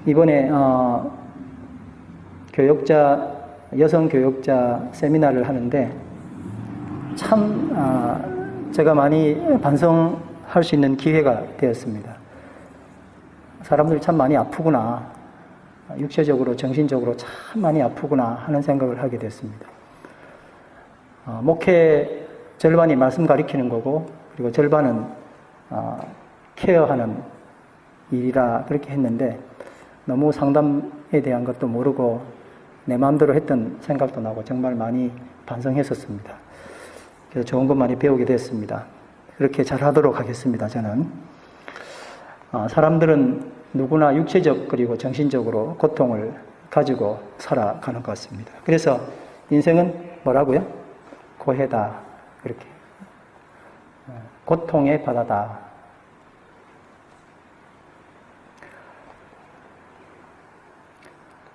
이번에 여성 교역자 세미나를 하는데 참 제가 많이 반성할 수 있는 기회가 되었습니다. 사람들이 참 많이 아프구나, 육체적으로 정신적으로 참 많이 아프구나 하는 생각을 하게 됐습니다. 목회 절반이 말씀 가리키는 거고, 그리고 절반은 케어하는 일이라 그렇게 했는데, 너무 상담에 대한 것도 모르고 내 마음대로 했던 생각도 나고 정말 많이 반성했었습니다. 그래서 좋은 것 많이 배우게 됐습니다. 그렇게 잘하도록 하겠습니다. 저는 사람들은 누구나 육체적 그리고 정신적으로 고통을 가지고 살아가는 것 같습니다. 그래서 인생은 뭐라고요? 고해다, 그렇게 고통의 바다다.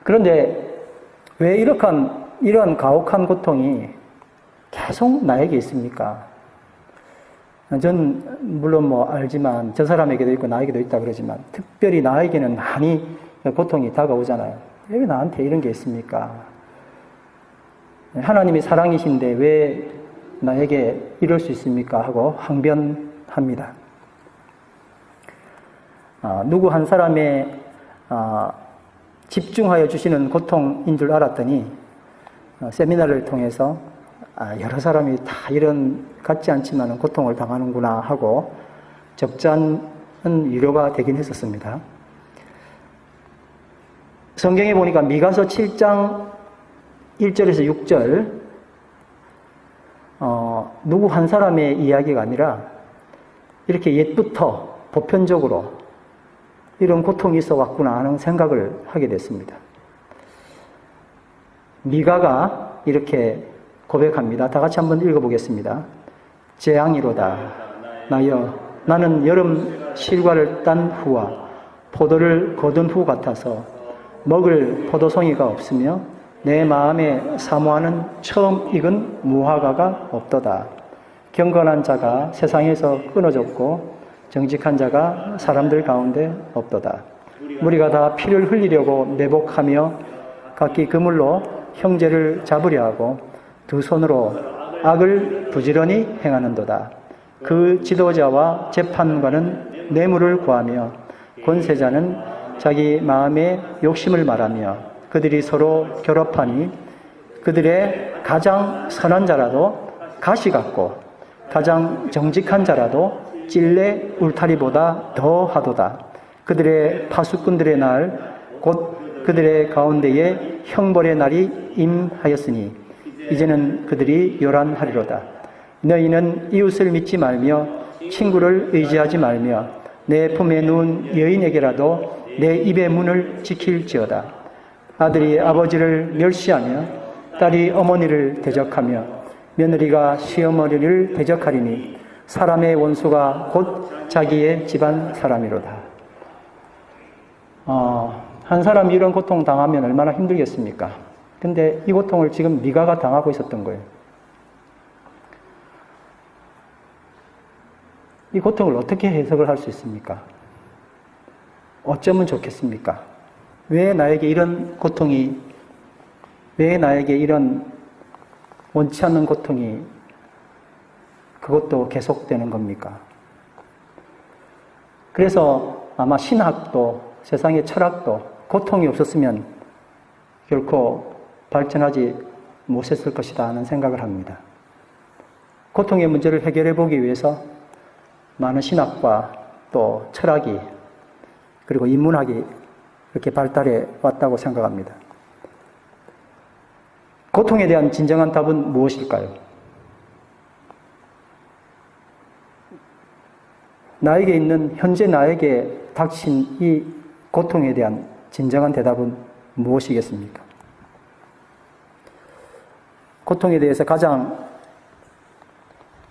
그런데 왜 이러한 가혹한 고통이 계속 나에게 있습니까? 전 물론 알지만 저 사람에게도 있고 나에게도 있다 그러지만 특별히 나에게는 많이 고통이 다가오잖아요. 왜 나한테 이런 게 있습니까? 하나님이 사랑이신데 왜 나에게 이럴 수 있습니까? 하고 항변합니다. 누구 한 사람의 집중하여 주시는 고통인 줄 알았더니 세미나를 통해서 여러 사람이 다 이런 같지 않지만 고통을 당하는구나 하고 적잖은 위로가 되긴 했었습니다. 성경에 보니까 미가서 7장 1절에서 6절 누구 한 사람의 이야기가 아니라 이렇게 옛부터 보편적으로 이런 고통이 있어 왔구나 하는 생각을 하게 됐습니다. 미가가 이렇게 고백합니다. 다 같이 한번 읽어보겠습니다. 재앙이로다. 나여, 나는 여름 실과를 딴 후와 포도를 거둔 후 같아서 먹을 포도송이가 없으며 내 마음에 사모하는 처음 익은 무화과가 없도다. 경건한 자가 세상에서 끊어졌고 정직한 자가 사람들 가운데 없도다. 우리가 다 피를 흘리려고 매복하며 각기 그물로 형제를 잡으려 하고 두 손으로 악을 부지런히 행하는도다. 그 지도자와 재판관은 뇌물을 구하며 권세자는 자기 마음의 욕심을 말하며 그들이 서로 결합하니 그들의 가장 선한 자라도 가시 같고 가장 정직한 자라도 찔레 울타리보다 더 하도다. 그들의 파수꾼들의 날 곧 그들의 가운데에 형벌의 날이 임하였으니 이제는 그들이 요란하리로다. 너희는 이웃을 믿지 말며 친구를 의지하지 말며 내 품에 누운 여인에게라도 내 입의 문을 지킬지어다. 아들이 아버지를 멸시하며 딸이 어머니를 대적하며 며느리가 시어머니를 대적하리니 사람의 원수가 곧 자기의 집안 사람이로다. 한 사람이 이런 고통 당하면 얼마나 힘들겠습니까? 근데 이 고통을 지금 미가가 당하고 있었던 거예요. 이 고통을 어떻게 해석을 할 수 있습니까? 어쩌면 좋겠습니까? 왜 나에게 이런 고통이, 왜 나에게 이런 원치 않는 고통이 그것도 계속되는 겁니까? 그래서 아마 신학도 세상의 철학도 고통이 없었으면 결코 발전하지 못했을 것이다 하는 생각을 합니다. 고통의 문제를 해결해 보기 위해서 많은 신학과 또 철학이 그리고 인문학이 이렇게 발달해 왔다고 생각합니다. 고통에 대한 진정한 답은 무엇일까요? 나에게 있는 현재 나에게 닥친 이 고통에 대한 진정한 대답은 무엇이겠습니까? 고통에 대해서 가장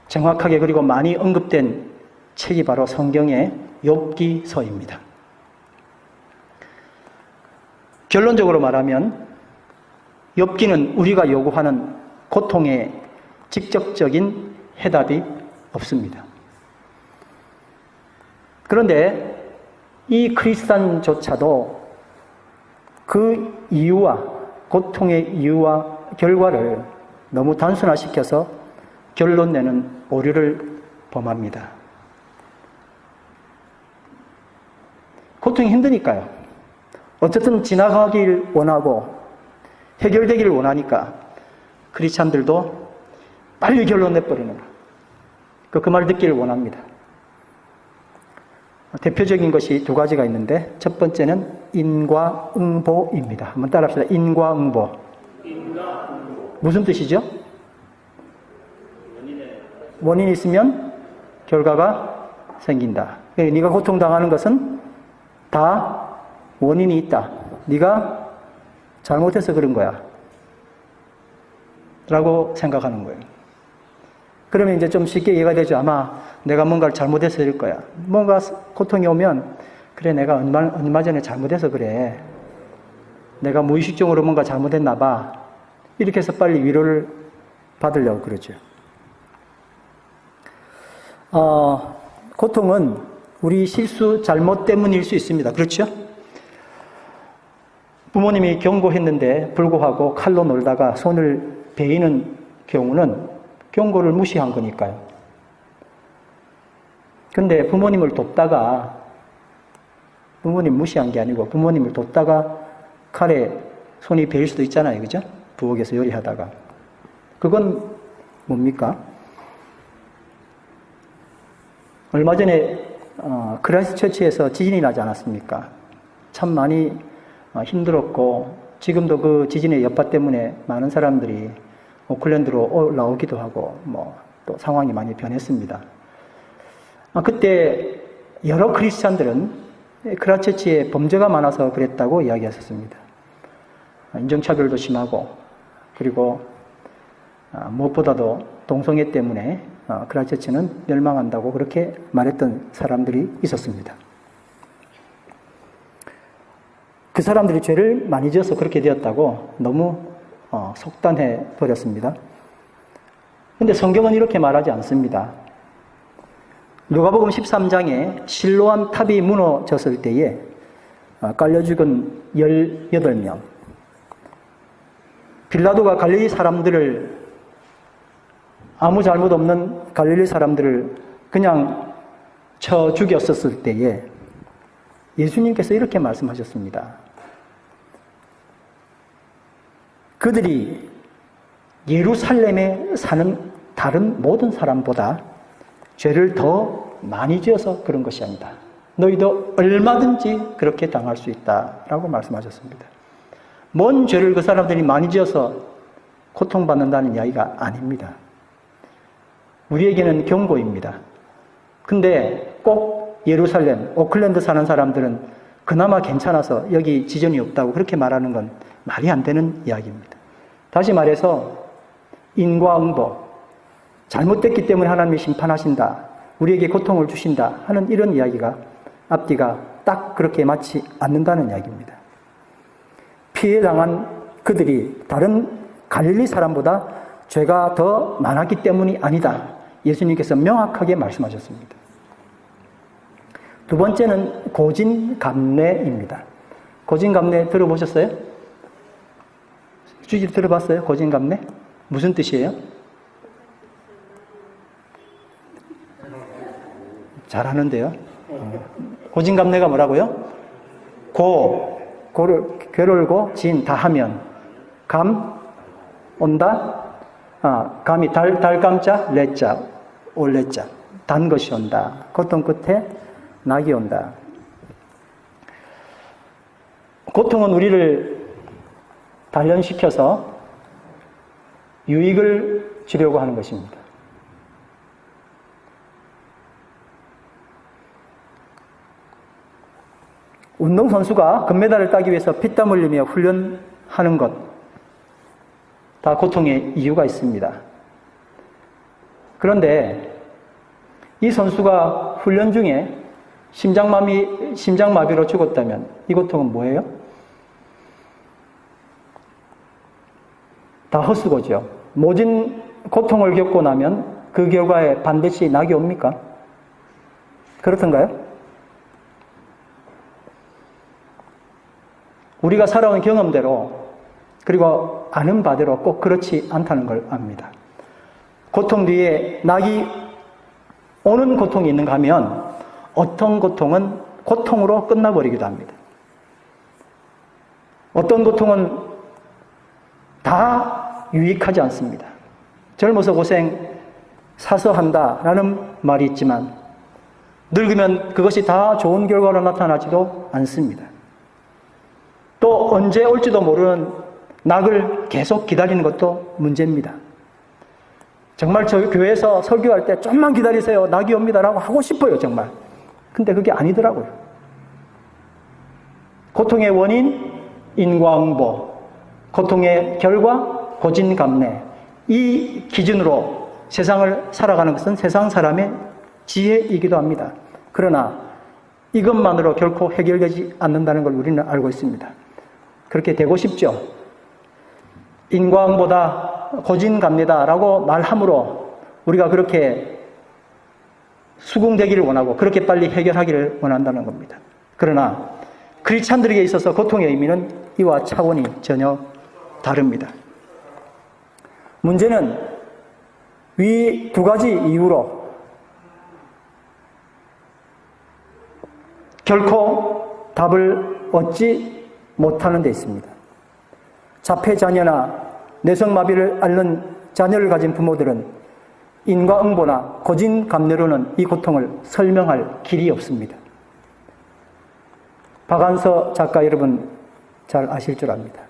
정확하게 그리고 많이 언급된 책이 바로 성경의 욥기서입니다. 결론적으로 말하면 욥기는 우리가 요구하는 고통에 직접적인 해답이 없습니다. 그런데 이 크리스찬조차도 그 이유와 고통의 이유와 결과를 너무 단순화시켜서 결론 내는 오류를 범합니다. 고통이 힘드니까요. 어쨌든 지나가길 원하고 해결되기를 원하니까 크리스찬들도 빨리 결론 내버리는 그 말 듣기를 원합니다. 대표적인 것이 두 가지가 있는데 첫 번째는 인과응보입니다. 한번 따라합시다. 인과응보. 무슨 뜻이죠? 원인이 있으면 결과가 생긴다. 네가 고통당하는 것은 다 원인이 있다. 네가 잘못해서 그런 거야. 라고 생각하는 거예요. 그러면 이제 좀 쉽게 이해가 되죠. 아마 내가 뭔가를 잘못해서 이럴 거야. 뭔가 고통이 오면 그래 내가 얼마 전에 잘못해서 그래. 내가 무의식적으로 뭔가 잘못했나 봐. 이렇게 해서 빨리 위로를 받으려고 그러죠. 고통은 우리 실수 잘못 때문일 수 있습니다. 그렇죠? 부모님이 경고했는데 불구하고 칼로 놀다가 손을 베이는 경우는 경고를 무시한 거니까요. 근데 부모님을 돕다가 부모님 무시한 게 아니고 부모님을 돕다가 칼에 손이 베일 수도 있잖아요. 그죠? 부엌에서 요리하다가. 그건 뭡니까? 얼마 전에 크라이스트 처치에서 지진이 나지 않았습니까? 참 많이 힘들었고 지금도 그 지진의 여파 때문에 많은 사람들이 오클랜드로 올라오기도 하고 또 상황이 많이 변했습니다. 그때 여러 크리스찬들은 크라이스트 처치에 범죄가 많아서 그랬다고 이야기했었습니다. 인종차별도 심하고 그리고 무엇보다도 동성애 때문에 크라이스트 처치는 멸망한다고 그렇게 말했던 사람들이 있었습니다. 그 사람들이 죄를 많이 지어서 그렇게 되었다고 너무 속단해 버렸습니다. 그런데 성경은 이렇게 말하지 않습니다. 누가복음 13장에 실로암 탑이 무너졌을 때에 깔려 죽은 18명. 빌라도가 갈릴리 사람들을 아무 잘못 없는 갈릴리 사람들을 그냥 쳐 죽였었을 때에 예수님께서 이렇게 말씀하셨습니다. 그들이 예루살렘에 사는 다른 모든 사람보다 죄를 더 많이 지어서 그런 것이 아니다. 너희도 얼마든지 그렇게 당할 수 있다라고 말씀하셨습니다. 뭔 죄를 그 사람들이 많이 지어서 고통받는다는 이야기가 아닙니다. 우리에게는 경고입니다. 근데 꼭 예루살렘, 오클랜드 사는 사람들은 그나마 괜찮아서 여기 지전이 없다고 그렇게 말하는 건 말이 안 되는 이야기입니다. 다시 말해서 인과응보, 잘못됐기 때문에 하나님이 심판하신다, 우리에게 고통을 주신다 하는 이런 이야기가 앞뒤가 딱 그렇게 맞지 않는다는 이야기입니다. 피해당한 그들이 다른 갈릴리 사람보다 죄가 더 많았기 때문이 아니다. 예수님께서 명확하게 말씀하셨습니다. 두 번째는 고진감래입니다. 고진감래 들어보셨어요? 주지 들어봤어요? 고진감래? 무슨 뜻이에요? 잘하는데요. 고진감래가 뭐라고요? 고를 괴롤고 진 다 하면 감 온다. 감이 달감자 레자 올레자 단 것이 온다. 고통 끝에 낙이 온다. 고통은 우리를 단련시켜서 유익을 주려고 하는 것입니다. 운동선수가 금메달을 따기 위해서 피땀 흘리며 훈련하는 것, 다 고통의 이유가 있습니다. 그런데 이 선수가 훈련 중에 심장마비로 죽었다면 이 고통은 뭐예요? 다 헛수고죠. 모진 고통을 겪고 나면 그 결과에 반드시 낙이 옵니까? 그렇던가요? 우리가 살아온 경험대로 그리고 아는 바대로 꼭 그렇지 않다는 걸 압니다. 고통 뒤에 낙이 오는 고통이 있는가 하면 어떤 고통은 고통으로 끝나버리기도 합니다. 어떤 고통은 다 유익하지 않습니다. 젊어서 고생 사서 한다라는 말이 있지만 늙으면 그것이 다 좋은 결과로 나타나지도 않습니다. 또 언제 올지도 모르는 낙을 계속 기다리는 것도 문제입니다. 정말 저 교회에서 설교할 때 좀만 기다리세요. 낙이 옵니다라고 하고 싶어요, 정말. 근데 그게 아니더라고요. 고통의 원인, 인과응보, 고통의 결과, 고진감래. 이 기준으로 세상을 살아가는 것은 세상 사람의 지혜이기도 합니다. 그러나 이것만으로 결코 해결되지 않는다는 걸 우리는 알고 있습니다. 그렇게 되고 싶죠. 인과응보다 고진감래다라고 말함으로 우리가 그렇게 수긍되기를 원하고 그렇게 빨리 해결하기를 원한다는 겁니다. 그러나 크리스찬들에게 있어서 고통의 의미는 이와 차원이 전혀 다릅니다. 문제는 위 두 가지 이유로 결코 답을 얻지 못하는 데 있습니다. 자폐자녀나 뇌성마비를 앓는 자녀를 가진 부모들은 인과응보나 고진감래로는 이 고통을 설명할 길이 없습니다. 박안서 작가 여러분 잘 아실 줄 압니다.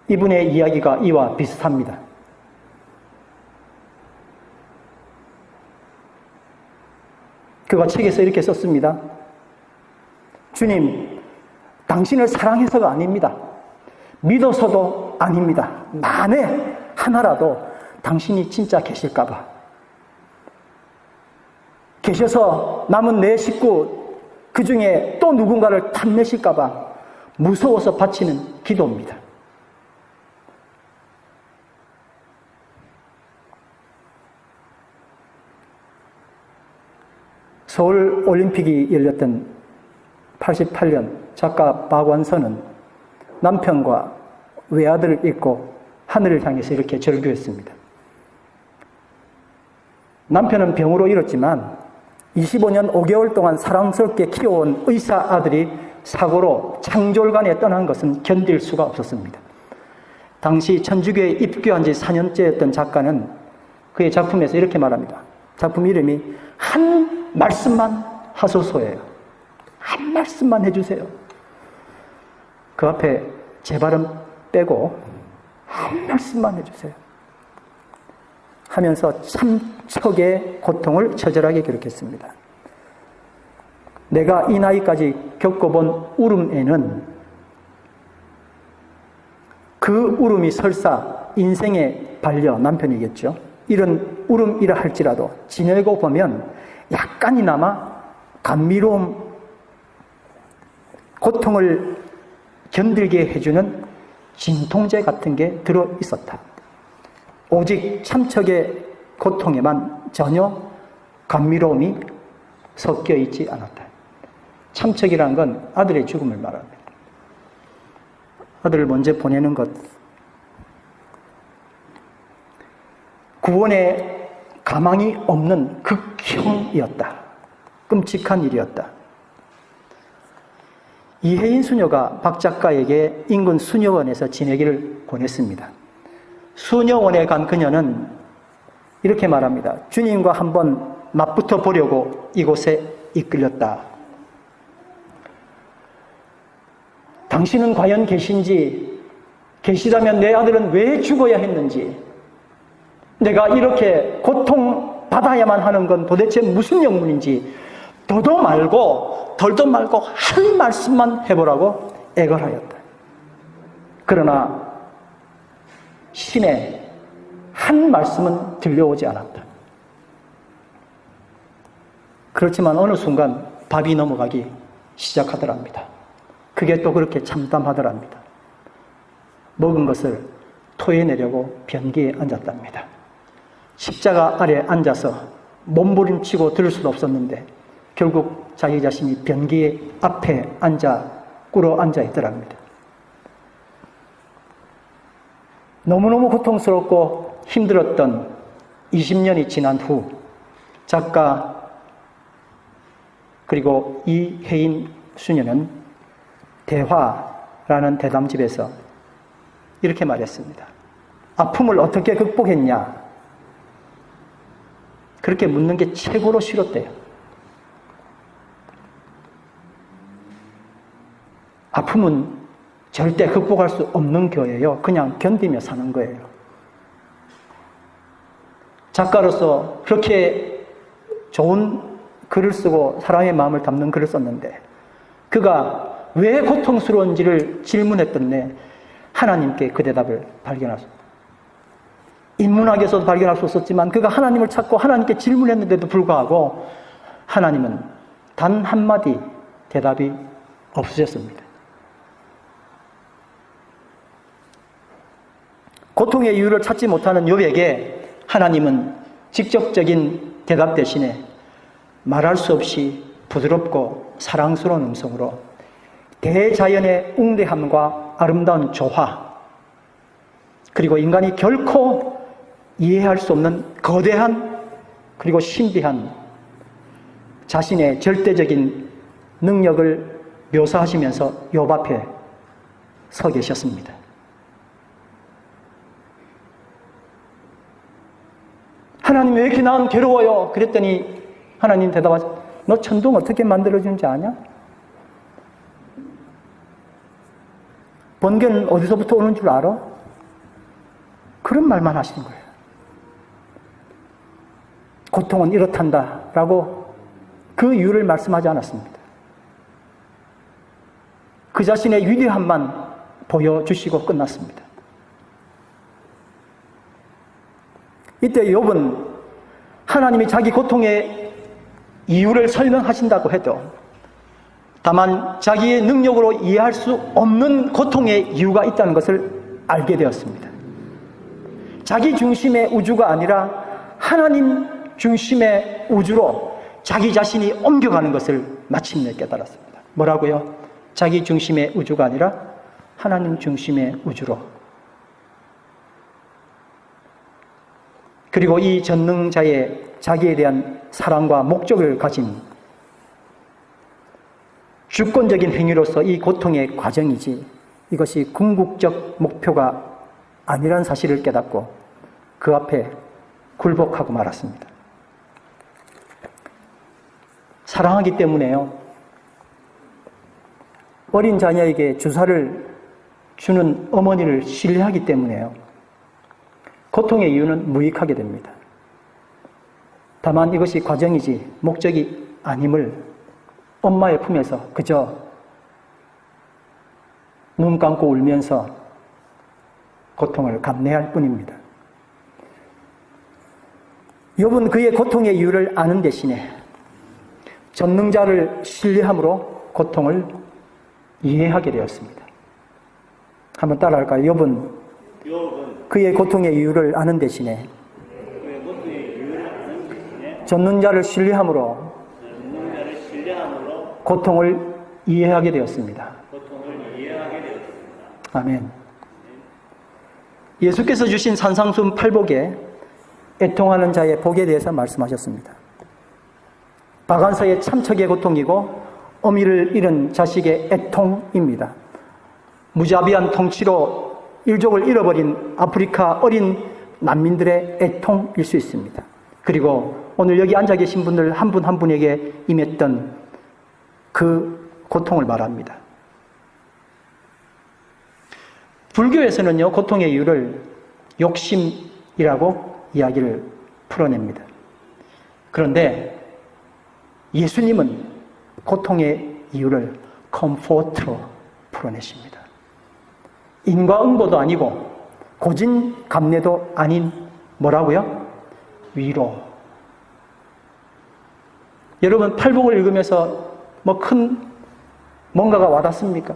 이분의 이야기가 이와 비슷합니다. 그가 책에서 이렇게 썼습니다. 주님, 당신을 사랑해서가 아닙니다. 믿어서도 아닙니다. 만에 하나라도 당신이 진짜 계실까봐. 계셔서 남은 내 식구 그 중에 또 누군가를 탐내실까봐 무서워서 바치는 기도입니다. 서울 올림픽이 열렸던 88년 작가 박완서는 남편과 외아들을 잊고 하늘을 향해서 이렇게 절규했습니다. 남편은 병으로 잃었지만 25년 5개월 동안 사랑스럽게 키워온 의사 아들이 사고로 창졸간에 떠난 것은 견딜 수가 없었습니다. 당시 천주교에 입교한 지 4년째였던 작가는 그의 작품에서 이렇게 말합니다. 작품 이름이 한 말씀만 하소서예요. 한 말씀만 해주세요. 그 앞에 제 발음 빼고 한 말씀만 해주세요. 하면서 참척의 고통을 처절하게 기록했습니다. 내가 이 나이까지 겪어본 울음에는 그 울음이 설사 인생의 반려, 남편이겠죠. 이런 울음이라 할지라도 지내고 보면 약간이나마 감미로움, 고통을 견딜게 해주는 진통제 같은 게 들어 있었다. 오직 참척의 고통에만 전혀 감미로움이 섞여 있지 않았다. 참척이란 건 아들의 죽음을 말합니다. 아들을 먼저 보내는 것. 구원의 가망이 없는 극형이었다. 끔찍한 일이었다. 이혜인 수녀가 박 작가에게 인근 수녀원에서 지내기를 권했습니다. 수녀원에 간 그녀는 이렇게 말합니다. 주님과 한번 맞붙어 보려고 이곳에 이끌렸다. 당신은 과연 계신지, 계시다면 내 아들은 왜 죽어야 했는지, 내가 이렇게 고통받아야만 하는 건 도대체 무슨 영문인지 더도 말고 덜도 말고 한 말씀만 해보라고 애걸하였다. 그러나 신의 한 말씀은 들려오지 않았다. 그렇지만 어느 순간 밥이 넘어가기 시작하더랍니다. 그게 또 그렇게 참담하더랍니다. 먹은 것을 토해내려고 변기에 앉았답니다. 십자가 아래 앉아서 몸부림치고 들을 수도 없었는데 결국 자기 자신이 변기 앞에 앉아 꿇어 앉아 있더랍니다. 너무너무 고통스럽고 힘들었던 20년이 지난 후 작가 그리고 이혜인 수녀는 대화라는 대담집에서 이렇게 말했습니다. 아픔을 어떻게 극복했냐? 그렇게 묻는 게 최고로 싫었대요. 아픔은 절대 극복할 수 없는 거예요. 그냥 견디며 사는 거예요. 작가로서 그렇게 좋은 글을 쓰고 사람의 마음을 담는 글을 썼는데 그가 왜 고통스러운지를 질문했던데 하나님께 그 대답을 발견했습니다. 인문학에서도 발견할 수 없었지만 그가 하나님을 찾고 하나님께 질문했는데도 불구하고 하나님은 단 한마디 대답이 없으셨습니다. 고통의 이유를 찾지 못하는 욥에게 하나님은 직접적인 대답 대신에 말할 수 없이 부드럽고 사랑스러운 음성으로 대자연의 웅대함과 아름다운 조화 그리고 인간이 결코 이해할 수 없는 거대한 그리고 신비한 자신의 절대적인 능력을 묘사하시면서 욥 앞에 서 계셨습니다. 하나님 왜 이렇게 난 괴로워요? 그랬더니 하나님 대답하셨어요. 너 천둥 어떻게 만들어주는지 아냐? 번개는 어디서부터 오는 줄 알아? 그런 말만 하시는 거예요. 고통은 이렇단다라고 그 이유를 말씀하지 않았습니다. 그 자신의 위대함만 보여주시고 끝났습니다. 이때 욥은 하나님이 자기 고통의 이유를 설명하신다고 해도 다만 자기의 능력으로 이해할 수 없는 고통의 이유가 있다는 것을 알게 되었습니다. 자기 중심의 우주가 아니라 하나님 중심의 우주로 자기 자신이 옮겨가는 것을 마침내 깨달았습니다. 뭐라고요? 자기 중심의 우주가 아니라 하나님 중심의 우주로. 그리고 이 전능자의 자기에 대한 사랑과 목적을 가진 주권적인 행위로서 이 고통의 과정이지 이것이 궁극적 목표가 아니라는 사실을 깨닫고 그 앞에 굴복하고 말았습니다. 사랑하기 때문에요. 어린 자녀에게 주사를 주는 어머니를 신뢰하기 때문에요. 고통의 이유는 무익하게 됩니다. 다만 이것이 과정이지 목적이 아님을 엄마의 품에서 그저 눈 감고 울면서 고통을 감내할 뿐입니다. 욥은 그의 고통의 이유를 아는 대신에 전능자를 신뢰함으로 고통을 이해하게 되었습니다. 한번 따라할까요? 욥은 그의 고통의 이유를 아는 대신에 전능자를 신뢰함으로 고통을 이해하게 되었습니다. 아멘. 예수께서 주신 산상순 팔복에 애통하는 자의 복에 대해서 말씀하셨습니다. 박안서의 참척의 고통이고 어미를 잃은 자식의 애통입니다. 무자비한 통치로 일족을 잃어버린 아프리카 어린 난민들의 애통일 수 있습니다. 그리고 오늘 여기 앉아 계신 분들 한 분 한 분에게 임했던 그 고통을 말합니다. 불교에서는요, 고통의 이유를 욕심이라고 이야기를 풀어냅니다. 그런데 예수님은 고통의 이유를 컴포트로 풀어내십니다. 인과응보도 아니고 고진감래도 아닌 뭐라고요? 위로. 여러분 팔복을 읽으면서 뭐 큰 뭔가가 와닿습니까?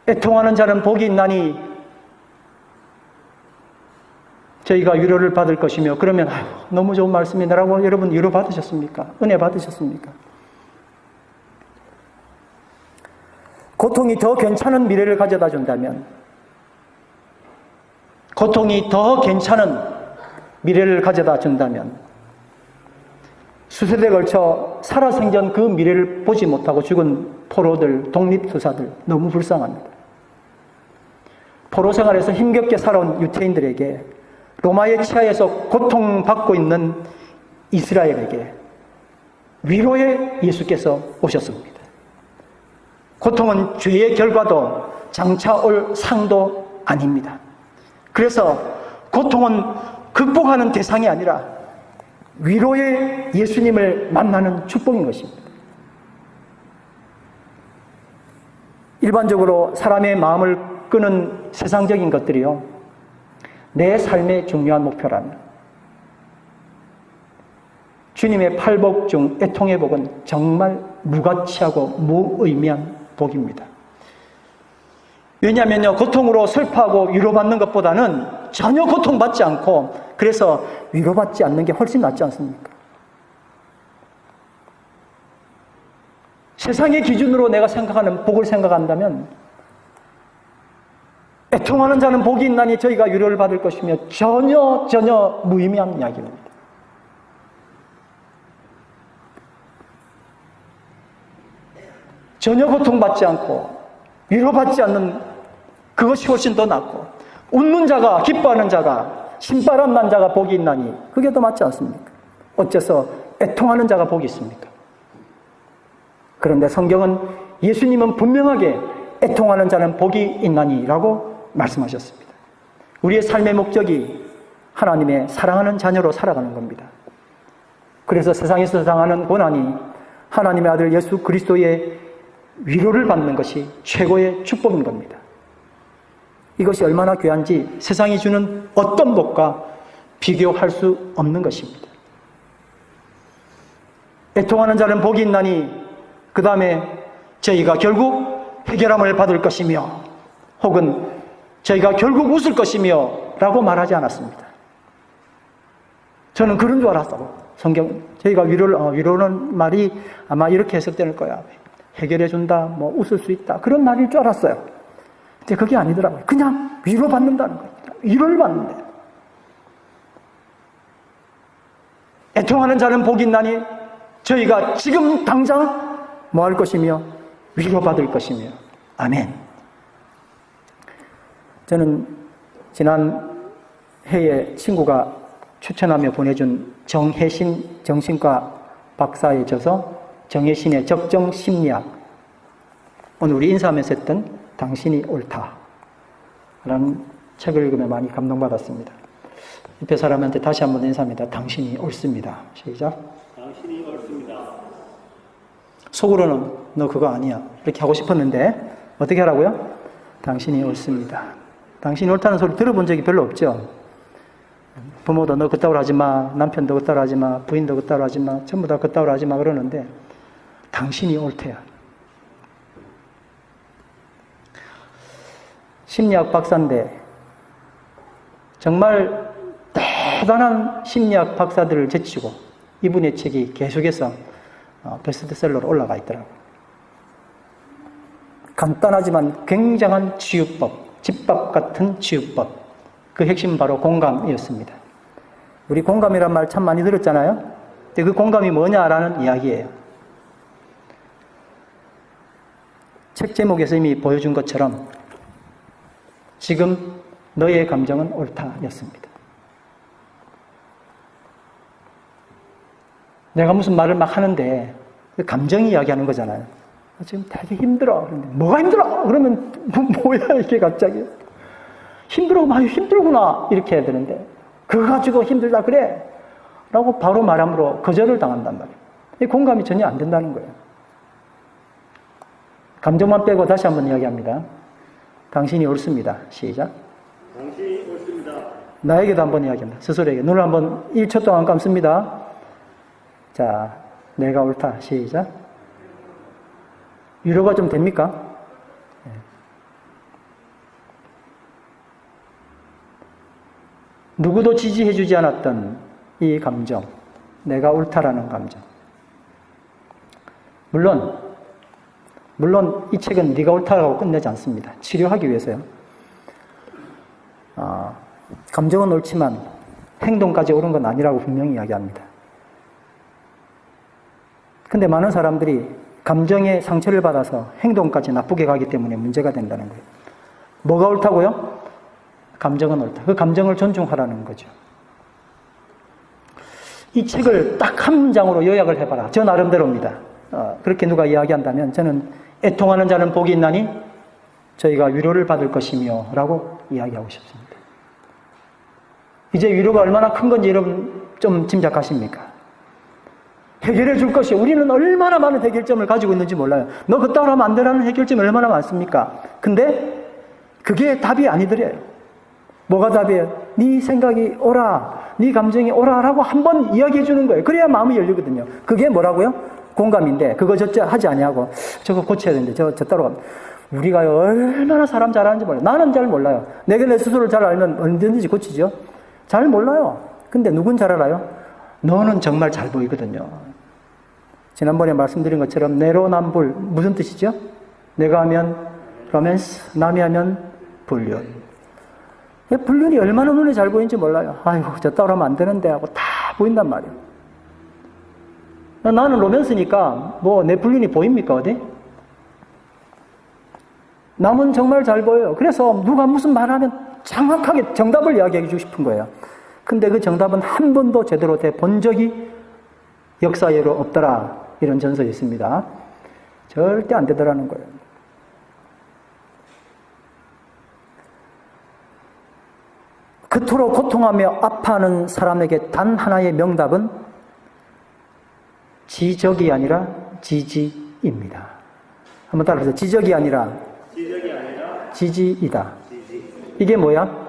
애통하는 자는 복이 있나니 저희가 위로를 받을 것이며 그러면 아유, 너무 좋은 말씀이라고 여러분 위로 받으셨습니까? 은혜 받으셨습니까? 고통이 더 괜찮은 미래를 가져다 준다면, 고통이 더 괜찮은 미래를 가져다 준다면, 수세대에 걸쳐 살아생전 그 미래를 보지 못하고 죽은 포로들, 독립투사들 너무 불쌍합니다. 포로 생활에서 힘겹게 살아온 유태인들에게, 로마의 치하에서 고통받고 있는 이스라엘에게 위로의 예수께서 오셨습니다. 고통은 죄의 결과도 장차 올 상도 아닙니다. 그래서 고통은 극복하는 대상이 아니라 위로의 예수님을 만나는 축복인 것입니다. 일반적으로 사람의 마음을 끄는 세상적인 것들이요, 내 삶의 중요한 목표라면 주님의 팔복 중 애통의 복은 정말 무가치하고 무의미한 복입니다. 왜냐하면요, 고통으로 슬퍼하고 위로받는 것보다는 전혀 고통받지 않고, 그래서 위로받지 않는 게 훨씬 낫지 않습니까? 세상의 기준으로 내가 생각하는 복을 생각한다면, 애통하는 자는 복이 있나니 저희가 위로를 받을 것이며, 전혀 무의미한 이야기입니다. 전혀 고통받지 않고 위로받지 않는 그것이 훨씬 더 낫고, 웃는 자가, 기뻐하는 자가, 신바람 난 자가 복이 있나니 그게 더 맞지 않습니까? 어째서 애통하는 자가 복이 있습니까? 그런데 성경은, 예수님은 분명하게 애통하는 자는 복이 있나니 라고 말씀하셨습니다. 우리의 삶의 목적이 하나님의 사랑하는 자녀로 살아가는 겁니다. 그래서 세상에서 당하는 고난이 하나님의 아들 예수 그리스도의 위로를 받는 것이 최고의 축복인 겁니다. 이것이 얼마나 귀한지 세상이 주는 어떤 복과 비교할 수 없는 것입니다. 애통하는 자는 복이 있나니, 그 다음에 저희가 결국 해결함을 받을 것이며, 혹은 저희가 결국 웃을 것이며 라고 말하지 않았습니다. 저는 그런 줄 알았다고. 성경, 저희가 위로는 말이 아마 이렇게 해석될 거야. 해결해준다, 뭐 웃을 수 있다, 그런 말일 줄 알았어요. 근데 그게 아니더라고요. 그냥 위로받는다는 거예요. 위로를 받는데, 애통하는 자는 복이 있나니 저희가 지금 당장 뭐 할 것이며 위로받을 것이며. 아멘. 저는 지난 해에 친구가 추천하며 보내준 정혜신 정신과 박사의 저서 정혜신의 적정심리학, 오늘 우리 인사하면서 했던 당신이 옳다 라는 책을 읽으며 많이 감동받았습니다. 옆에 사람한테 다시 한번 인사합니다. 당신이 옳습니다. 시작. 당신이 옳습니다. 속으로는 너 그거 아니야 이렇게 하고 싶었는데 어떻게 하라고요? 당신이 옳습니다. 당신이 옳다는 소리 들어본 적이 별로 없죠. 부모도 너 그따위로 하지 마, 남편도 그따위로 하지 마, 부인도 그따위로 하지 마, 전부 다 그따위로 하지 마 그러는데, 당신이 옳대요. 심리학 박사인데 정말 대단한 심리학 박사들을 제치고 이분의 책이 계속해서 베스트셀러로 올라가 있더라고요. 간단하지만 굉장한 치유법, 집밥 같은 치유법, 그 핵심은 바로 공감이었습니다. 우리 공감이란 말 참 많이 들었잖아요. 근데 그 공감이 뭐냐라는 이야기예요. 책 제목에서 이미 보여준 것처럼 지금 너의 감정은 옳다였습니다. 내가 무슨 말을 막 하는데 감정이 이야기하는 거잖아요. 지금 되게 힘들어. 그런데 뭐가 힘들어? 그러면 뭐야 이게 갑자기. 힘들어, 많이 힘들구나 이렇게 해야 되는데 그거 가지고 힘들다 그래? 라고 바로 말함으로 거절을 당한단 말이에요. 이 공감이 전혀 안 된다는 거예요. 감정만 빼고 다시 한번 이야기합니다. 당신이 옳습니다. 시작. 당신이 옳습니다. 나에게도 한번 이야기합니다. 스스로에게. 눈을 한번 1초 동안 감습니다. 자, 내가 옳다. 시작. 위로가 좀 됩니까? 네. 누구도 지지해주지 않았던 이 감정, 내가 옳다라는 감정. 물론 물론 이 책은 네가 옳다라고 끝내지 않습니다. 치료하기 위해서요. 감정은 옳지만 행동까지 옳은 건 아니라고 분명히 이야기합니다. 근데 많은 사람들이 감정의 상처를 받아서 행동까지 나쁘게 가기 때문에 문제가 된다는 거예요. 뭐가 옳다고요? 감정은 옳다. 그 감정을 존중하라는 거죠. 이 책을 딱 한 문장으로 요약을 해봐라. 저 나름대로입니다. 그렇게 누가 이야기한다면 저는 애통하는 자는 복이 있나니 저희가 위로를 받을 것이며 라고 이야기하고 싶습니다. 이제 위로가 얼마나 큰 건지 여러분 좀 짐작하십니까? 해결해 줄 것이 우리는 얼마나 많은 해결점을 가지고 있는지 몰라요. 너 그따위로 하면 안 되라는 해결점이 얼마나 많습니까? 근데 그게 답이 아니더래요. 뭐가 답이에요? 네 생각이 옳아, 네 감정이 옳아라고 한번 이야기해 주는 거예요. 그래야 마음이 열리거든요. 그게 뭐라고요? 공감인데 그거 저짜 하지 아니하고 저거 고쳐야 되는데 저 따로 우리가 얼마나 사람 잘하는지 몰라요. 나는 잘 몰라요. 내가 내 스스로를 잘 알면 언제든지 고치죠. 잘 몰라요. 근데 누군 잘 알아요? 너는 정말 잘 보이거든요. 지난번에 말씀드린 것처럼 내로남불 무슨 뜻이죠? 내가 하면 로맨스, 남이 하면 불륜. 불륜이 얼마나 눈에 잘 보이는지 몰라요. 아이고 저 따로 하면 안 되는데 하고 다 보인단 말이에요. 나는 로맨스니까 뭐 내 불륜이 보입니까 어디? 남은 정말 잘 보여요. 그래서 누가 무슨 말하면 정확하게 정답을 이야기해 주고 싶은 거예요. 근데 그 정답은 한 번도 제대로 돼 본 적이 역사에로 없더라. 이런 전설이 있습니다. 절대 안 되더라는 거예요. 그토록 고통하며 아파하는 사람에게 단 하나의 명답은 지적이 아니라 지지입니다. 한번 따라해보세요. 지적이 아니라 지지이다. 이게 뭐야?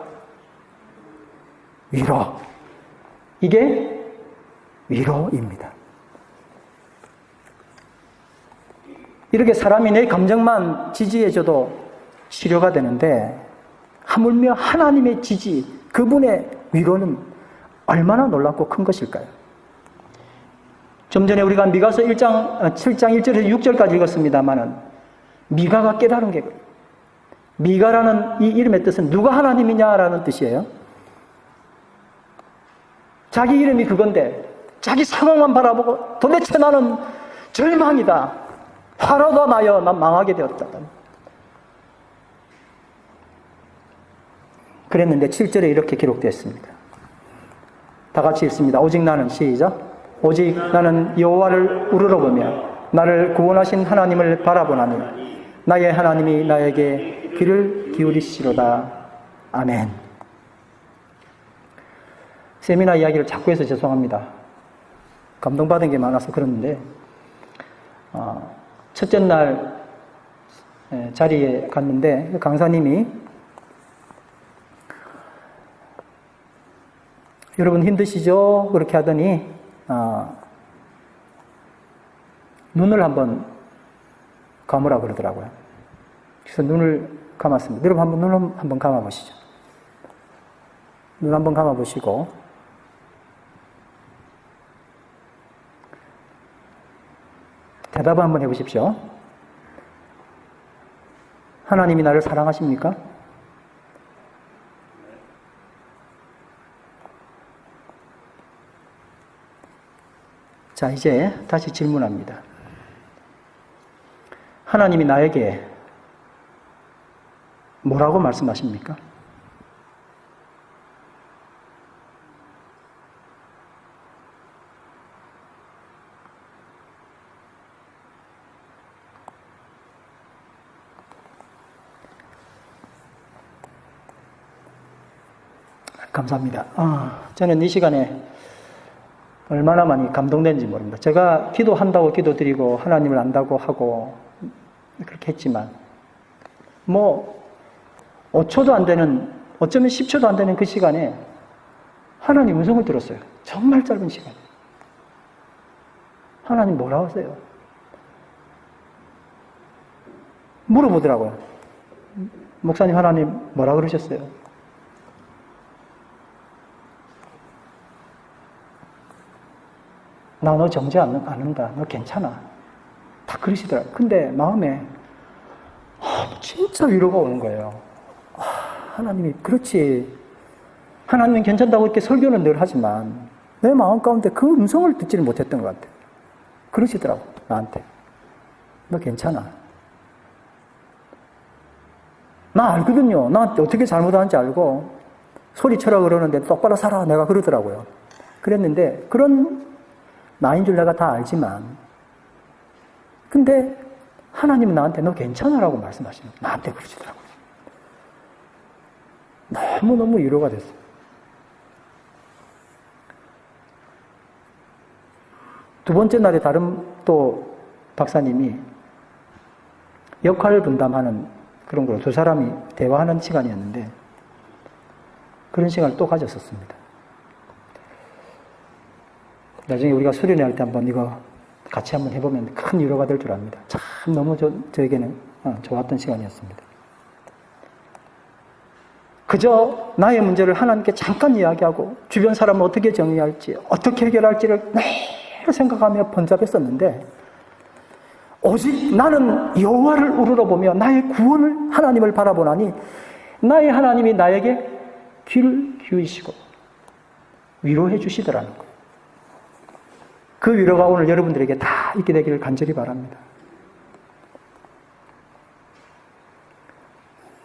위로. 이게 위로입니다. 이렇게 사람이 내 감정만 지지해줘도 치료가 되는데 하물며 하나님의 지지, 그분의 위로는 얼마나 놀랍고 큰 것일까요? 좀 전에 우리가 미가서 7장 1절에서 6절까지 읽었습니다만은 미가가 깨달은 게 미가라는 이 이름의 뜻은 누가 하나님이냐라는 뜻이에요. 자기 이름이 그건데 자기 상황만 바라보고 도대체 나는 절망이다. 화로다 나여 난 망하게 되었다. 그랬는데 7절에 이렇게 기록되었습니다. 다 같이 읽습니다. 오직 나는 시작. 오직 나는 여호와를 우러러보며 나를 구원하신 하나님을 바라보나니 나의 하나님이 나에게 귀를 기울이시로다. 아멘. 세미나 이야기를 자꾸 해서 죄송합니다. 감동받은 게 많아서 그러는데 첫째 날 자리에 갔는데 강사님이 여러분 힘드시죠? 그렇게 하더니 눈을 한번 감으라 그러더라고요. 그래서 눈을 감았습니다. 여러분 한번 눈을 한번 감아보시죠. 눈 한번 감아보시고 대답을 한번 해보십시오. 하나님이 나를 사랑하십니까? 자, 이제 다시 질문합니다. 하나님이 나에게 뭐라고 말씀하십니까? 감사합니다. 저는 이 시간에 얼마나 많이 감동된지 모릅니다. 제가 기도한다고 기도드리고 하나님을 안다고 하고 그렇게 했지만 5초도 안 되는, 어쩌면 10초도 안 되는 그 시간에 하나님 음성을 들었어요. 정말 짧은 시간에. 하나님 뭐라고 하세요? 물어보더라고요. 목사님 하나님 뭐라 그러셨어요? 나 너 정죄 않는다. 너 괜찮아. 다 그러시더라고요. 근데 마음에 진짜 위로가 오는 거예요. 하나님이 그렇지. 하나님은 괜찮다고 이렇게 설교는 늘 하지만 내 마음 가운데 그 음성을 듣지를 못했던 것 같아요. 그러시더라고 나한테. 너 괜찮아. 나 알거든요. 나한테 어떻게 잘못하는지 알고 소리쳐라 그러는데 똑바로 살아 내가 그러더라고요. 그랬는데 그런 나인 줄 내가 다 알지만 근데 하나님은 나한테 너 괜찮아라고 말씀하시는 거예요. 나한테 그러시더라고요. 너무너무 위로가 됐어요. 두 번째 날에 다른 또 박사님이 역할 분담하는 그런 걸로 두 사람이 대화하는 시간이었는데 그런 시간을 또 가졌었습니다. 나중에 우리가 수련회 할 때 한번 이거 같이 한번 해보면 큰 위로가 될 줄 압니다. 참 너무 저에게는 좋았던 시간이었습니다. 그저 나의 문제를 하나님께 잠깐 이야기하고 주변 사람을 어떻게 정리할지 어떻게 해결할지를 매일 생각하며 번잡했었는데 오직 나는 여호와를 우러러보며 나의 구원을 하나님을 바라보나니 나의 하나님이 나에게 귀를 기울이시고 위로해 주시더라는 거예요. 그 위로가 오늘 여러분들에게 다 있게 되기를 간절히 바랍니다.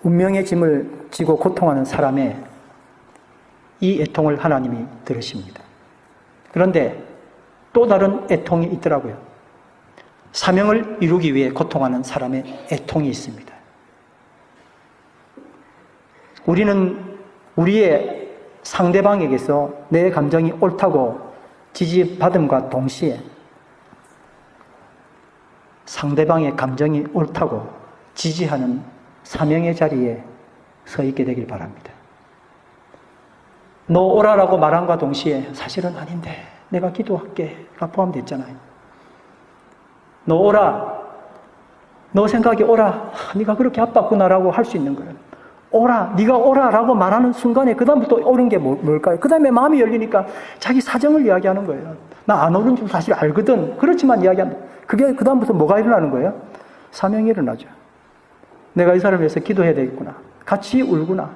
운명의 짐을 지고 고통하는 사람의 이 애통을 하나님이 들으십니다. 그런데 또 다른 애통이 있더라고요. 사명을 이루기 위해 고통하는 사람의 애통이 있습니다. 우리는 우리의 상대방에게서 내 감정이 옳다고 지지받음과 동시에 상대방의 감정이 옳다고 지지하는 사명의 자리에 서 있게 되길 바랍니다. 너 오라라고 말함과 동시에 사실은 아닌데 내가 기도할게가 포함됐잖아요. 너 오라. 너 생각이 오라. 네가 그렇게 아팠구나라고 할 수 있는 거예요. 오라. 네가 오라라고 말하는 순간에 그 다음부터 옳은 게 뭘까요? 그 다음에 마음이 열리니까 자기 사정을 이야기하는 거예요. 나 안 옳은 줄 사실 알거든. 그렇지만 이야기한다. 그게 그 다음부터 뭐가 일어나는 거예요? 사명이 일어나죠. 내가 이 사람을 위해서 기도해야 되겠구나. 같이 울구나.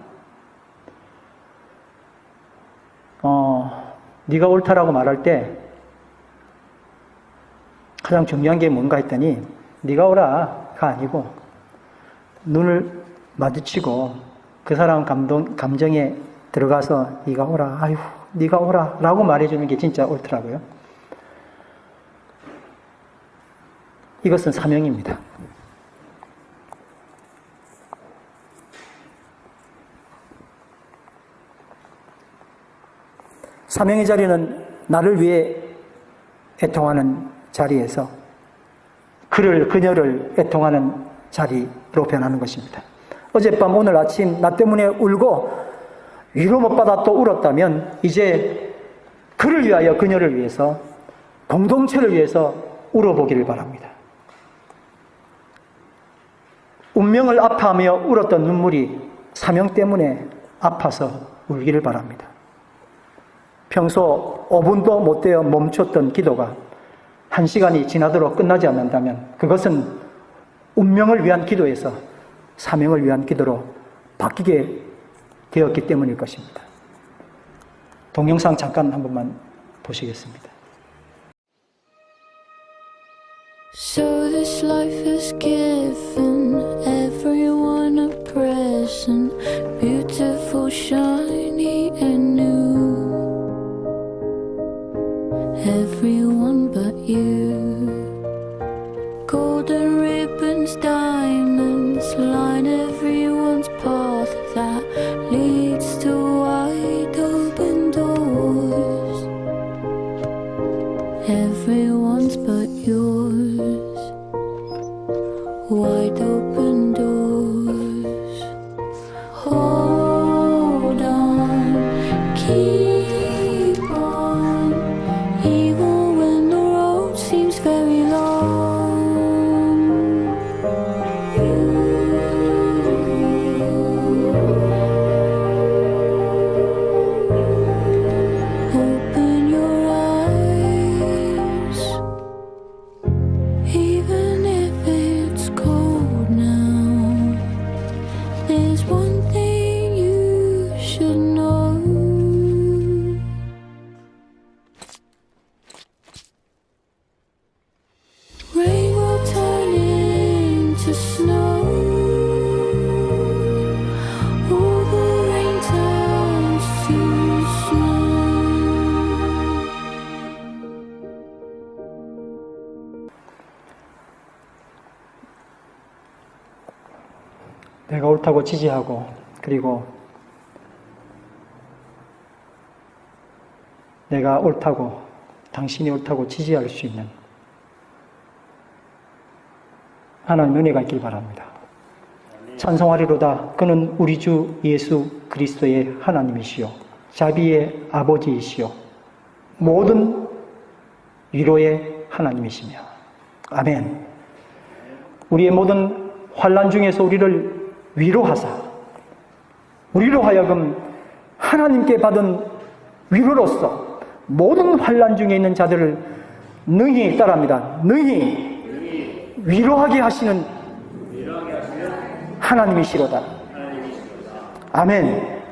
네가 옳다라고 말할 때 가장 중요한 게 뭔가 했더니 네가 오라가 아니고 눈을 마주치고 그 사람 감정에 들어가서 네가 오라, 아유, 네가 오라 라고 말해주는 게 진짜 옳더라고요. 이것은 사명입니다. 사명의 자리는 나를 위해 애통하는 자리에서 그녀를 애통하는 자리로 변하는 것입니다. 어젯밤 오늘 아침 나 때문에 울고 위로 못 받아 또 울었다면 이제 그를 위하여 그녀를 위해서 공동체를 위해서 울어보기를 바랍니다. 운명을 아파하며 울었던 눈물이 사명 때문에 아파서 울기를 바랍니다. 평소 5분도 못 되어 멈췄던 기도가 1시간이 지나도록 끝나지 않는다면 그것은 운명을 위한 기도에서 사명을 위한 기도로 바뀌게 되었기 때문일 것입니다. 동영상 잠깐 한 번만 보시겠습니다. So this life has given everyone a present, beautiful, shiny and new. Everyone but you. Golden ribbons, diamonds line everyone's path that leads to wide open doors. Everyone's but yours. Wide open doors. Hold on, keep on, even when the road seems very long. 내가 옳다고 지지하고 그리고 내가 옳다고 당신이 옳다고 지지할 수 있는 하나님 은혜가 있길 바랍니다. 찬송하리로다. 그는 우리 주 예수 그리스도의 하나님이시요 자비의 아버지이시요 모든 위로의 하나님이시며 아멘. 우리의 모든 환난 중에서 우리를 위로하사 우리로 하여금 하나님께 받은 위로로서 모든 환난 중에 있는 자들을 능히 따라합니다. 능히 위로하게 하시는 하나님이시로다. 아멘.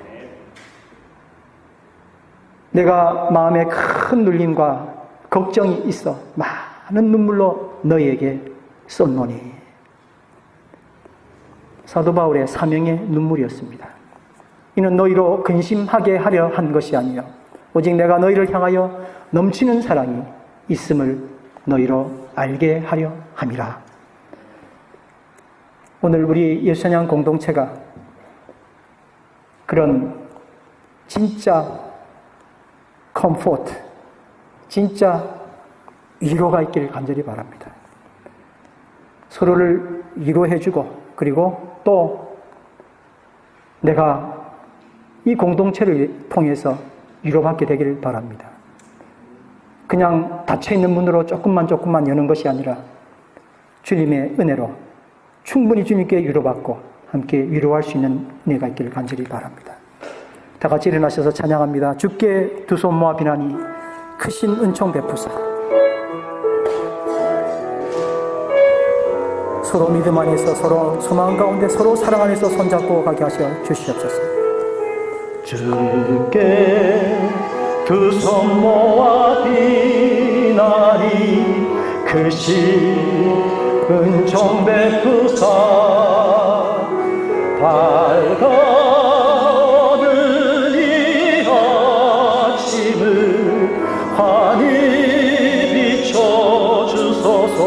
내가 마음에 큰 눌림과 걱정이 있어 많은 눈물로 너희에게 쏟노니. 사도 바울의 사명의 눈물이었습니다. 이는 너희로 근심하게 하려 한 것이 아니요 오직 내가 너희를 향하여 넘치는 사랑이 있음을 너희로 알게 하려 함이라. 오늘 우리 예수찬양 공동체가 그런 진짜 컴포트, 진짜 위로가 있기를 간절히 바랍니다. 서로를 위로해주고 그리고 또 내가 이 공동체를 통해서 위로받게 되기를 바랍니다. 그냥 닫혀있는 문으로 조금만 여는 것이 아니라 주님의 은혜로 충분히 주님께 위로받고 함께 위로할 수 있는 은혜가 있기를 간절히 바랍니다. 다 같이 일어나셔서 찬양합니다. 주께 두 손 모아 비나니 크신 은총 베푸사 서로 믿음 안에서 서로 소망 가운데 서로 사랑 안에서 손잡고 가게 하셔 주시옵소서. 주께 두 손 모아 비나니 크신 은총 베푸사 밝아오는 이 아침을 환히 비춰주소서.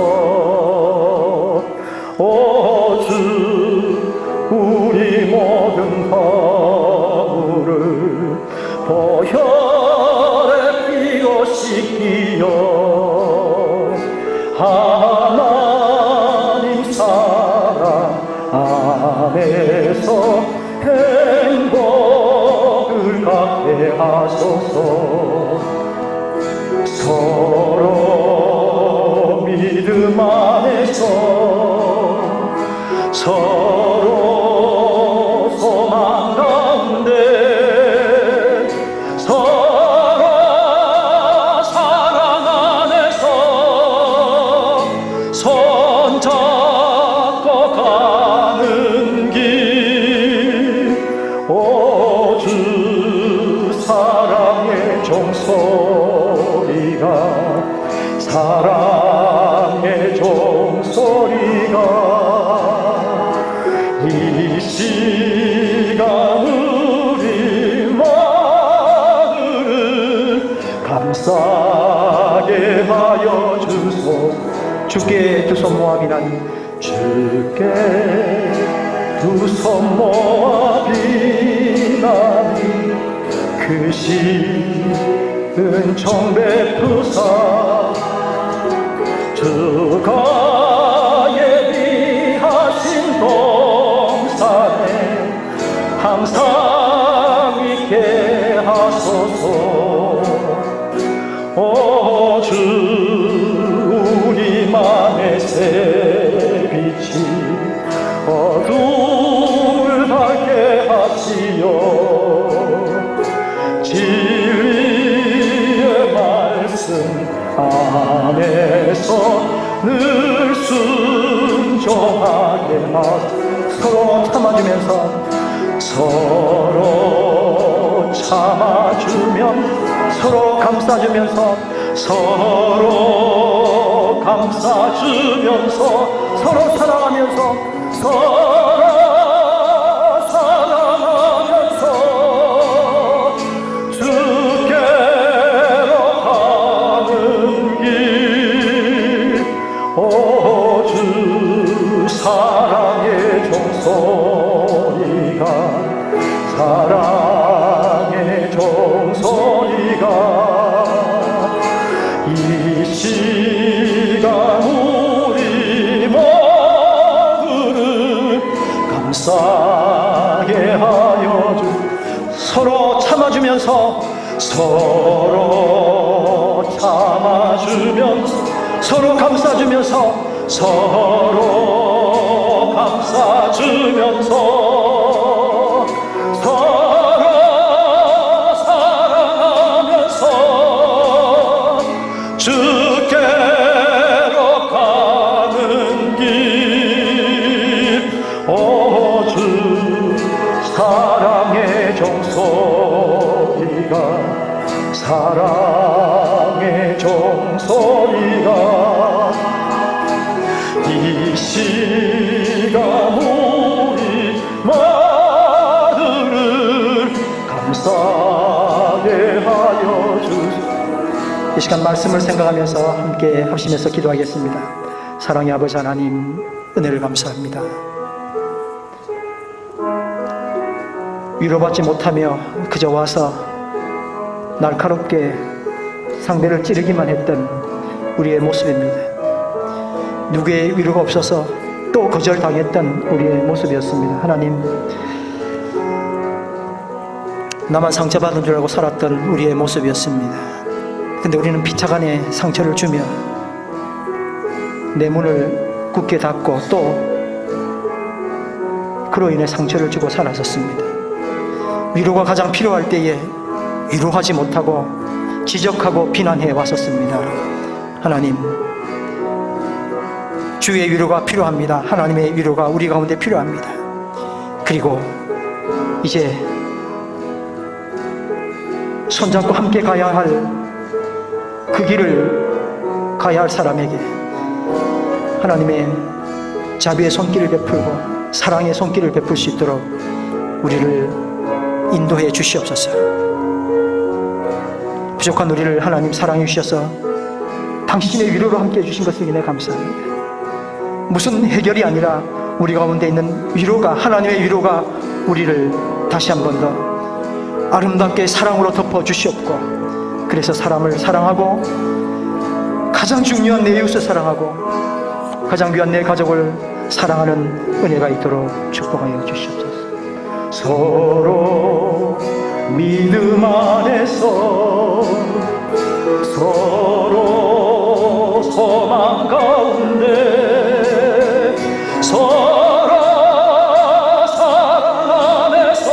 오 주 우리 모든 허물을 보혈에 피고 씻기어 하나님 사랑 안에서 행복을 갖게 하소서. 서로 믿음 안에서 서로 소망 가운데 서로 사랑 안에서 손잡고 가는 길. 오 주 사랑의 종소리가 사랑의 종소리가 이 시간 우리 마음을 감싸게 하여 주소서. 주께 두 손 모아 비나니 주께 두 손 모아 비나니 크신 은총 베푸사 주가 예비하신 동산에 항상 있게 하소서. 오 주 우리 맘의 새빛이 어둠을 밝게 하시어 진리의 말씀 안에서 늘 순종하게 하소서. 서로 참아주면서 서로 참아주면 서로 감싸주면서 서로 감싸주면서 서로 사랑하면서 서로 사랑하면서 주께로 가는 길. 오 주 사랑의 종소리가 사랑의 종소리가 이 시간 우리 모두를 감싸게 하여 주 서로 참아주면서 서로 참아주면서 서로 감싸주면서 서로 감싸주면서 서로 사랑하면서 주께로 가는 길 오 주 사랑의 종소리가 사랑의 종소리가 이 시간 우리 모두를 감싸게 하여 주소서. 이 시간 말씀을 생각하면서 함께 합심해서 기도하겠습니다. 사랑의 아버지 하나님, 은혜를 감사합니다. 위로받지 못하며 그저 와서 날카롭게 상대를 찌르기만 했던 우리의 모습입니다. 누구의 위로가 없어서 또 거절당했던 우리의 모습이었습니다. 하나님, 나만 상처받은 줄 알고 살았던 우리의 모습이었습니다. 근데 우리는 피차간에 상처를 주며 내 문을 굳게 닫고 또 그로 인해 상처를 주고 살았었습니다. 위로가 가장 필요할 때에 위로하지 못하고 지적하고 비난해 왔었습니다. 하나님, 주의 위로가 필요합니다. 하나님의 위로가 우리 가운데 필요합니다. 그리고 이제 손잡고 함께 가야 할 그 길을 가야 할 사람에게 하나님의 자비의 손길을 베풀고 사랑의 손길을 베풀 수 있도록 우리를 인도해 주시옵소서. 부족한 우리를 하나님 사랑해 주셔서 당신의 위로로 함께 해주신 것을 인해 감사합니다. 무슨 해결이 아니라 우리 가운데 있는 위로가, 하나님의 위로가 우리를 다시 한 번 더 아름답게 사랑으로 덮어 주시옵고, 그래서 사람을 사랑하고 가장 중요한 내 이웃을 사랑하고 가장 귀한 내 가족을 사랑하는 은혜가 있도록 축복하여 주시옵소서. 서로 믿음 안에서 서로 소망 가운데 서로 사랑 안에서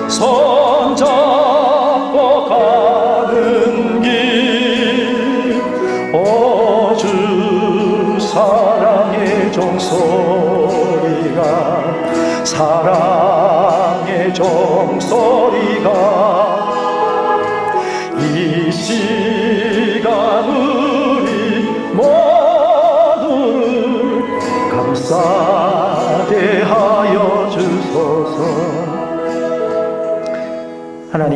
손잡고 가는 길 오 주 사랑의 종소리가 사랑의 종소리가 이 시간 우리 모두를 감싸게 하여 주소서.